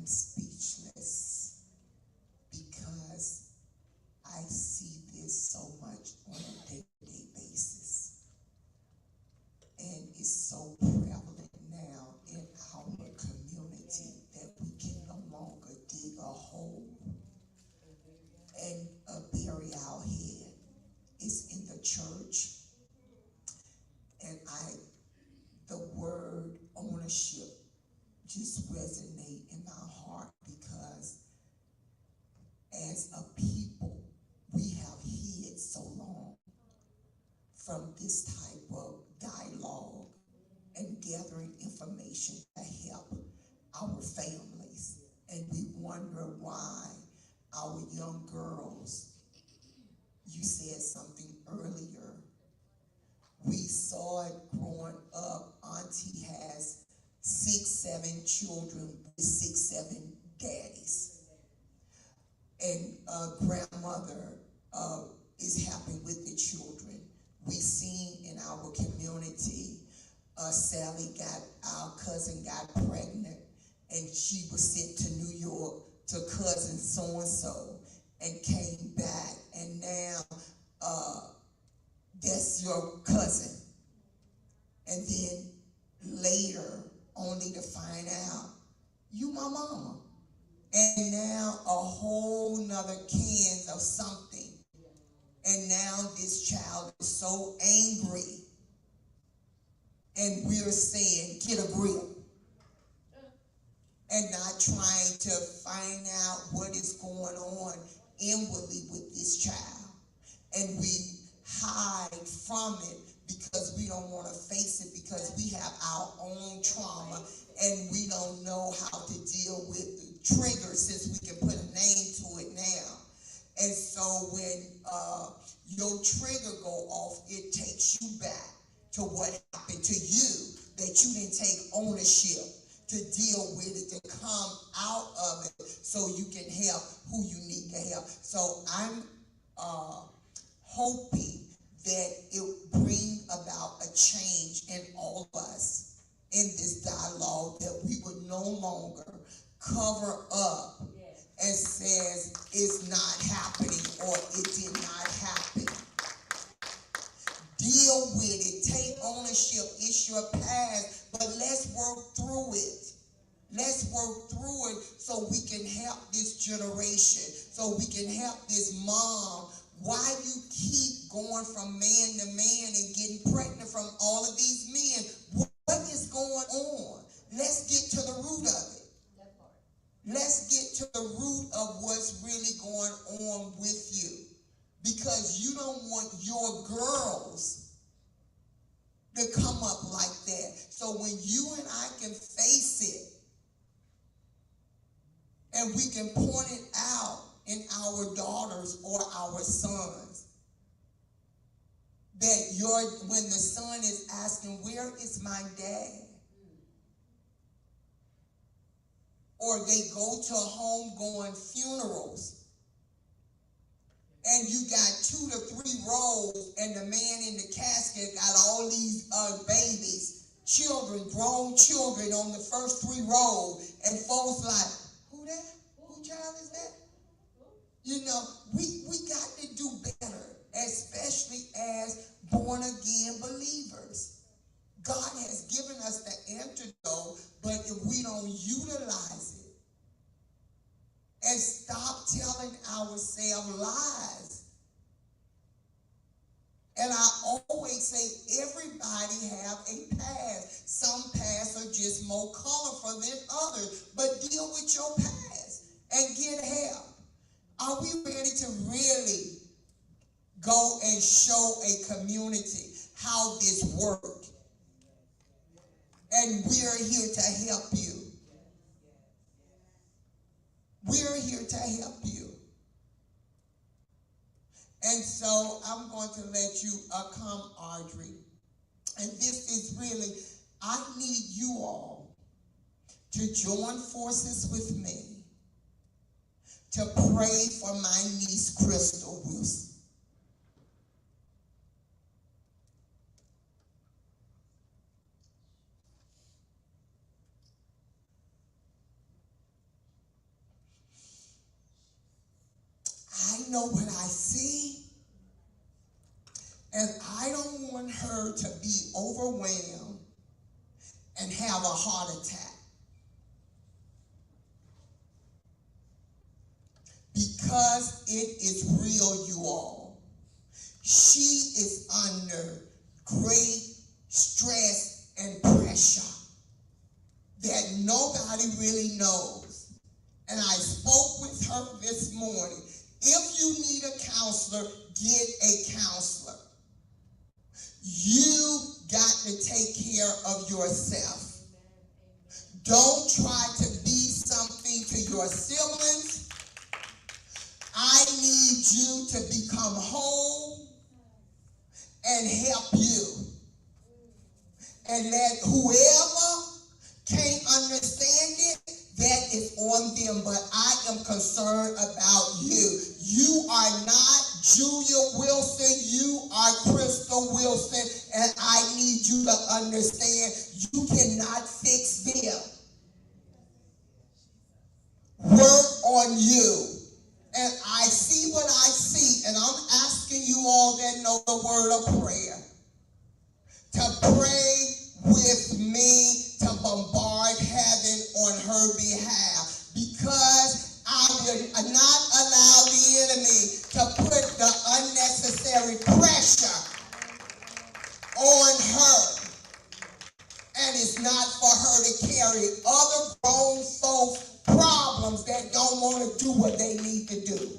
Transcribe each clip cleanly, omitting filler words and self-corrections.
I'm speechless because I see this so much on a day-to-day basis. And it's so prevalent now in our community that we can no longer dig a hole and bury our head. It's in the church. And the word ownership just resonate in my heart because as a people, we have hid so long from this type of dialogue and gathering information to help our families. And we wonder why our young girls, you said something earlier, we saw it growing up. Auntie has 6, 7 children with 6, 7 daddies. And grandmother is happy with the children. We seen in our community, our cousin got pregnant, and she was sent to New York to cousin so-and-so and came back, and now that's your cousin. And then later, only to find out, you my mama. And now a whole nother cans of something. And now this child is so angry. And we're saying, get a grip. And not trying to find out what is going on inwardly with this child. And we hide from it because we don't want to face it because we have our own trauma and we don't know how to deal with the trigger since we can put a name to it now. And so when your trigger go off, it takes you back to what happened to you that you didn't take ownership to deal with it, to come out of it so you can help who you need to help. So I'm hoping that it bring about a change in all of us in this dialogue, that we would no longer cover up and says it's not happening or it did not happen. Deal with it. Take ownership. It's your past, but let's work through it. Let's work through it so we can help this generation, so we can help this mom. Why you keep going from man to man and getting pregnant from all of these men? What is going on? Let's get to the root of it. Let's get to the root of what's really going on with you. Because you don't want your girls to come up like that. So when you and I can face it, and we can point it out in our daughters or our sons, that when the son is asking, where is my dad? Or they go to homegoing funerals, and you got 2 to 3 rows, and the man in the casket got all these babies, children, grown children on the first 3 rows, and folks like, who that? Who child is that? You know, we got to do better, especially as born-again believers. God has given us the antidote, but if we don't utilize it and stop telling ourselves lies. And I always say everybody have a past. Some pasts are just more colorful than others, but deal with your past and get help. Are we ready to really go and show a community how this works? And we're here to help you. We're here to help you. And so I'm going to let you come, Audrey. And this is really, I need you all to join forces with me to pray for my niece, Crystal Wilson. know what I see, and I don't want her to be overwhelmed and have a heart attack. Because it is real, you all. She is under great stress and pressure that nobody really knows. And I spoke with her this morning. If you need a counselor, get a counselor. You got to take care of yourself. Don't try to be something to your siblings. I need you to become whole and help you. And let whoever can't understand it, that is on them. But I am concerned about you. You are not Julia Wilson. You are Crystal Wilson. And I need you to understand you cannot fix them. Work on you. And I see what I see, and I'm asking you all that know the word of prayer to pray with me to bombard heaven on her behalf, because I will not allow the enemy to put the unnecessary pressure on her. And it's not for her to carry other grown folks' problems that don't want to do what they need to do.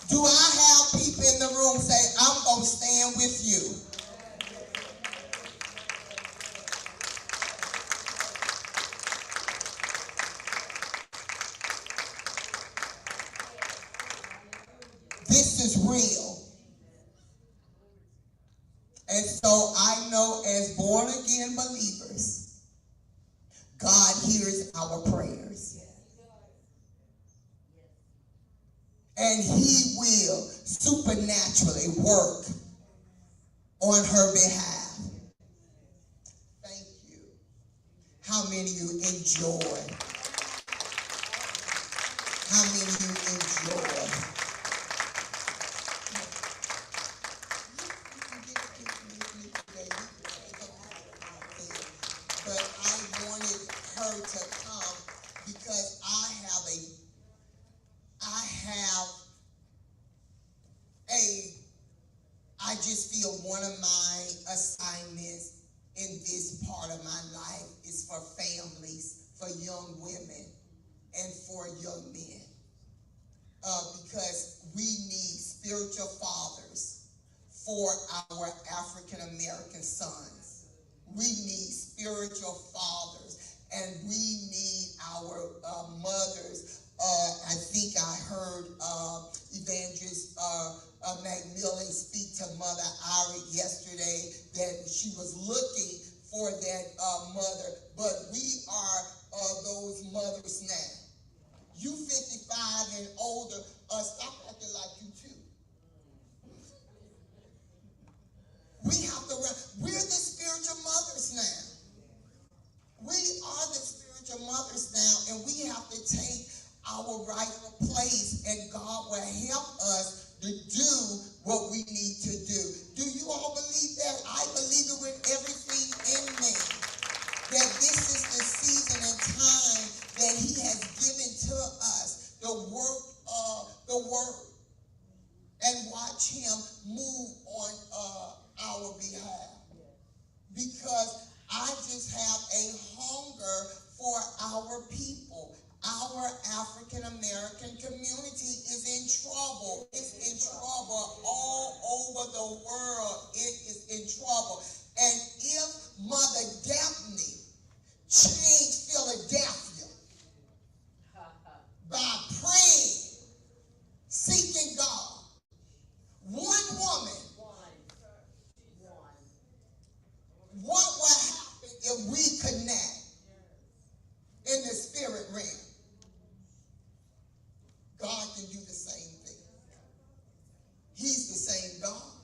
Do I have people in the room say, I'm going to stand with you? This is real. And so I know as born again believers, God hears our prayers. And he will supernaturally work on her behalf. Thank you. How many of you enjoy? How many of you enjoy? But I wanted her to come because I have I just feel one of my assignments in this part of my life is for families, for young women, and for young men. Because we need spiritual fathers for our African American sons. We need spiritual fathers, and we need our mothers. I think I heard Evangelist McMillan speak to Mother Ari yesterday that she was looking for that mother, but we are those mothers now. You 55 and older, stop acting like you too. We're the spiritual mothers now. We are the spiritual mothers now, and we have to take our rightful place, and God will help us to do what we need to do. Do you all believe that? I believe it with everything in me, that this is the season and time that he has given to us to work the word and watch him move on our behalf. Because I just have a hunger for our people. Our African American community is in trouble. It's in trouble all over the world. It is in trouble. And if Mother Daphne changed Philadelphia by praying, seeking God, one woman, what will happen if we connect in the spirit realm? God can do the same thing. He's the same God.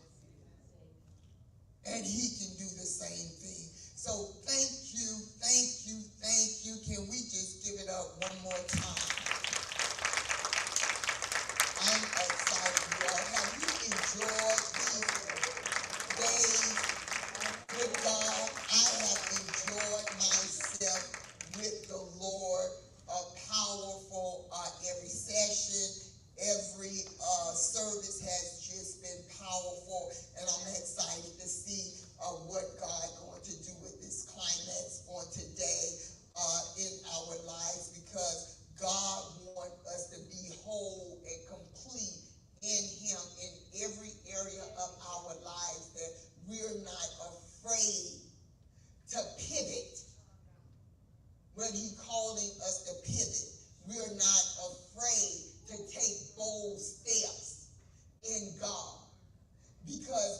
And he can do the same thing. So thank you, thank you, thank you. Can we just give it up one more time?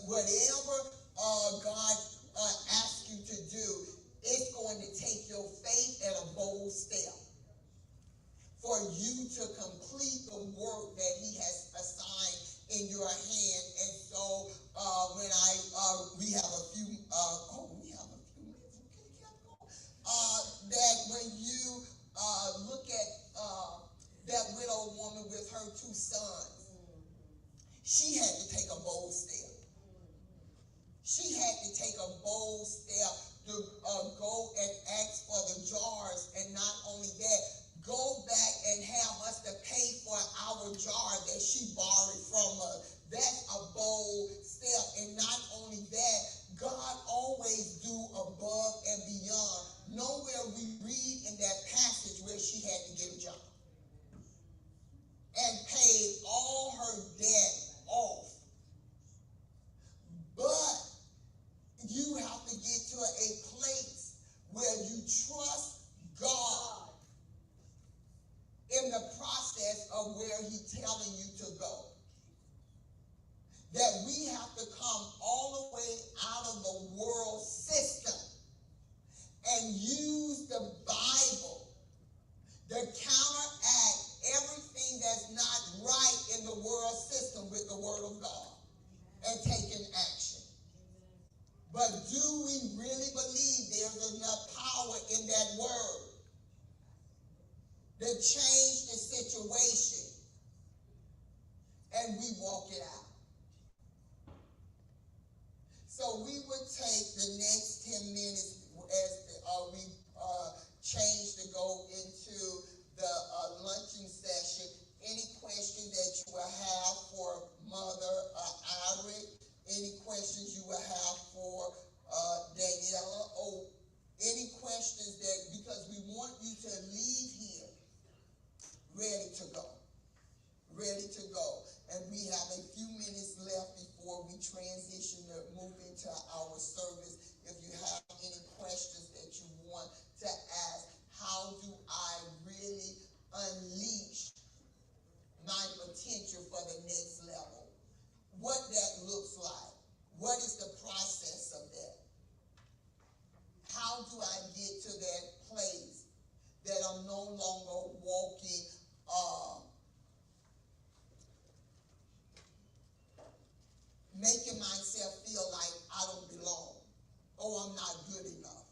whatever God asks you to do, it's going to take your faith and a bold step for you to complete the work that He has assigned in your hand. And so when we have a few minutes, okay, keep going. That when you look at that widow woman with her two sons, she had to take a bold step. She had to take a bold step to go and ask for the jars, and not only that, go back and have us to pay for our jar that she borrowed from us. That's a bold step. And not only that, God always do above and beyond. Nowhere we read in that passage where she had to get a job and paid all her debt off. But you have to get to a place where you trust God in the process of where He's telling you to go. That we have to come all the way out of the world system and use the Bible to counteract everything that's not right in the world system with the Word of God and taking action. But do we really believe there's enough power in that word to change the situation and we walk it out? So we would take the next 10 minutes as we change to go into the luncheon session. Any question that you will have for Mother Irick, any questions you will have for Daniela, or any questions that, because we want you to leave here ready to go. Ready to go. And we have a few minutes left before we transition to move into our service. If you have any questions that you want to ask, how do I really unleash my potential for the next level? What that looks like? What is the process of that? How do I get to that place that I'm no longer walking making myself feel like I don't belong or I'm not good enough?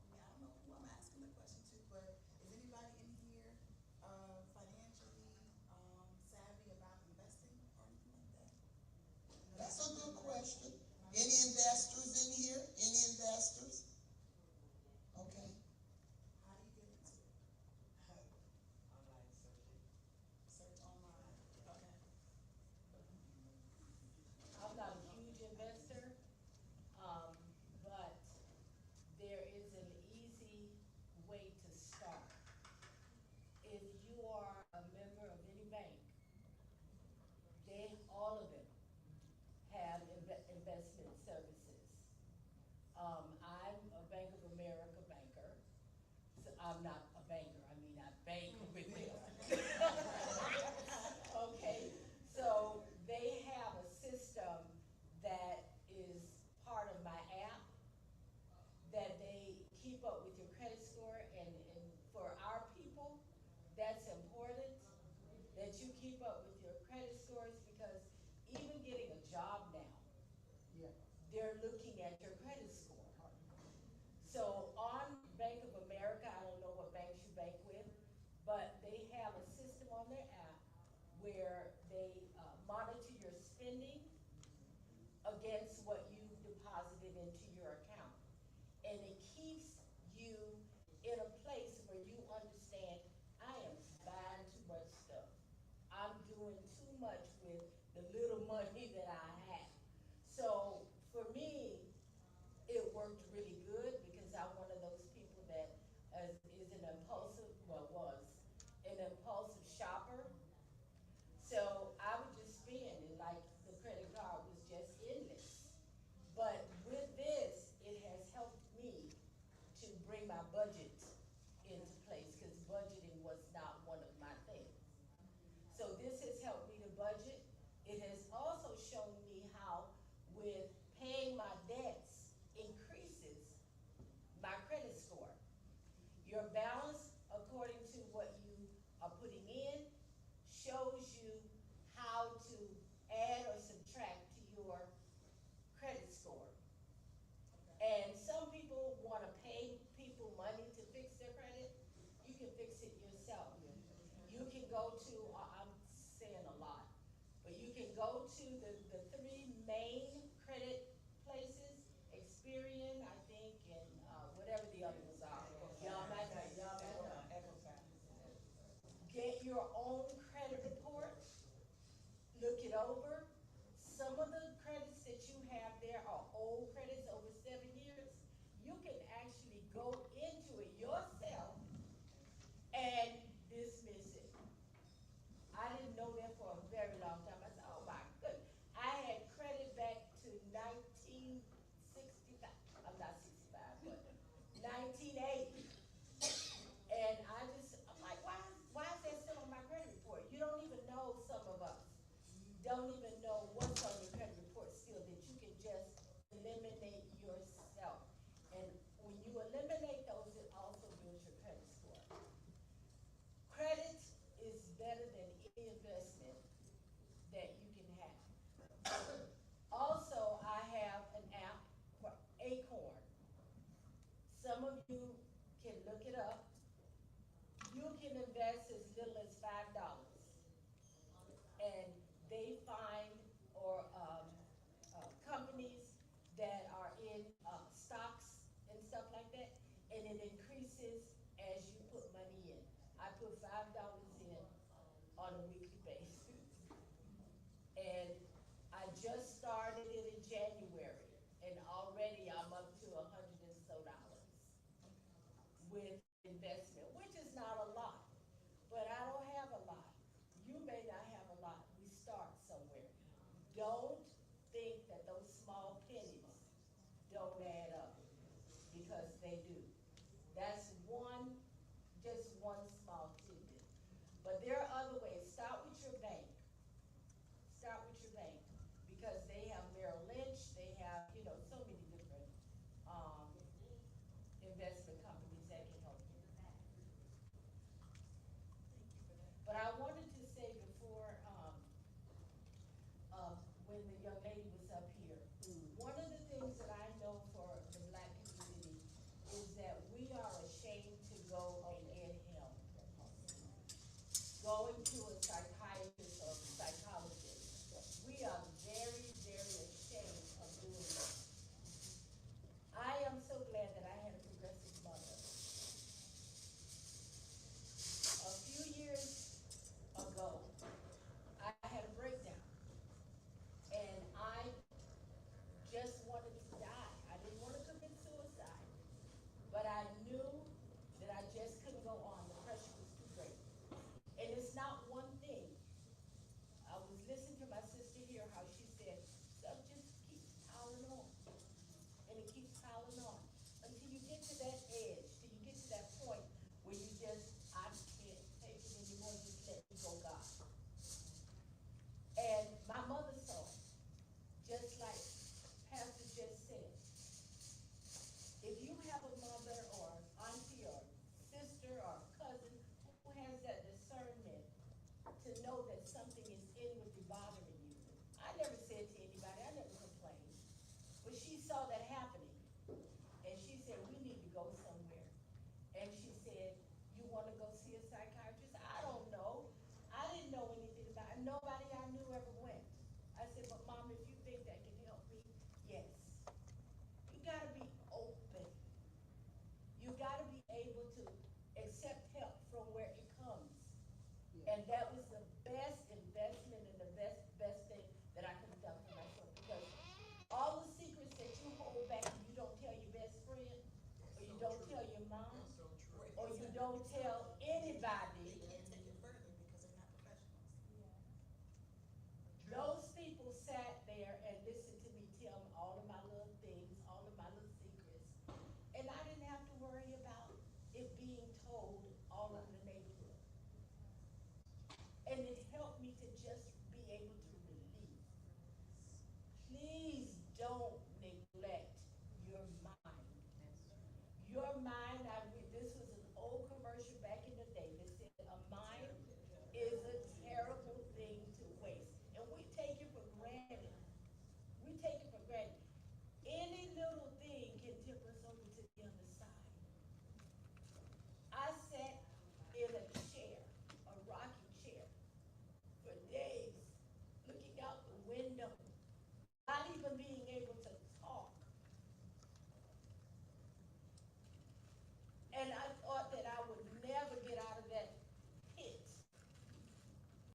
I don't know who I'm asking the question to, but is anybody in here financially savvy about investing or anything like that? That's a good question. Any investors in here? Any investors? Okay. How do you get into it? Online searching. Search online. Okay. I'm not a huge investor, but there is an easy way to start. If you are a member of any bank, all of them have investment services. I'm a Bank of America banker. So I'm not a banker, I mean, I bank with them. Okay, so they have a system that is part of my app, that they keep up with your credit score, and for our people, that's important, that you keep up with your credit scores, because even getting a job now, they're looking at your credit score. So on Bank of America, I don't know what banks you bank with, but they have a system on their app where they monitor your spending against what you deposited into your account. And it keeps you in a place where you understand, I am buying too much stuff. I'm doing too much with the little money that I have. So for me, it worked really good, because I'm one of those people that is an impulsive, well, was an impulsive shopper. So I would just spend, and like the credit card was just endless. But with this, it has helped me to bring my budget into place, because budgeting was not one of my things. So this has helped me to budget. It has credit score. Your balance, according to what you are putting in, shows you how to add or subtract to your credit score. And some people wanna pay people money to fix their credit. You can fix it yourself. You can go to, I'm saying a lot, but you can go to the three main credit places, Experian, I think, and, whatever the other ones are. Y'all might know. Get your own credit report, look it over. Some of the credits that you have there are old credits over 7 years. You can actually go into it yourself and dismiss it. I didn't know that for a very long time. I said, oh my goodness. I had credit back to 1965, I'm not 65, but 1980. And I'm like, why is that still on my credit report? You don't even know, some of us don't even know what's on your credit report still, that you can just eliminate yourself. And when you eliminate those, it also builds your credit score. Credit is better than any investment that you can have. Also, I have an app for Acorn. Some of you can look it up. You can invest as little as $5. And they find, or companies that are in stocks and stuff like that, and it increases as you put money in. I put $5 in on a weekly basis. And I just started it in January, and already I'm up to $100 and so with investment, which is not a lot, but I don't have a lot. You may not have a lot. We start somewhere. Don't think that those small pennies don't add up, because they do. That's just one small tidbit. But there are other ways. Start with your bank. Start with your bank, because they have Merrill Lynch, they have, so many different investment companies that can help you. But I wanted to say before, when the young lady was up here, one of the things that I know for the Black community is that we are ashamed to go and get help. Going to a psychiatrist or psychologist, we are very, very ashamed of doing that. I am so glad that I had a progressive mother. A few years ago, I had a breakdown, and I just wanted to die. I didn't want to commit suicide, but I knew that I just couldn't go on. The pressure was too great. And it's not one thing. I was listening to my sister here, how she said, stuff just keeps piling on. And it keeps piling on until you get to that edge, till you get to that point where you just, I can't take it anymore, just let me go, God. And my mother saw it, just like Pastor just said. If you have a mother or auntie or sister or cousin who has that discernment to know that something is inwardly bothering you, I never said to anybody, I never complained, but she saw that happen.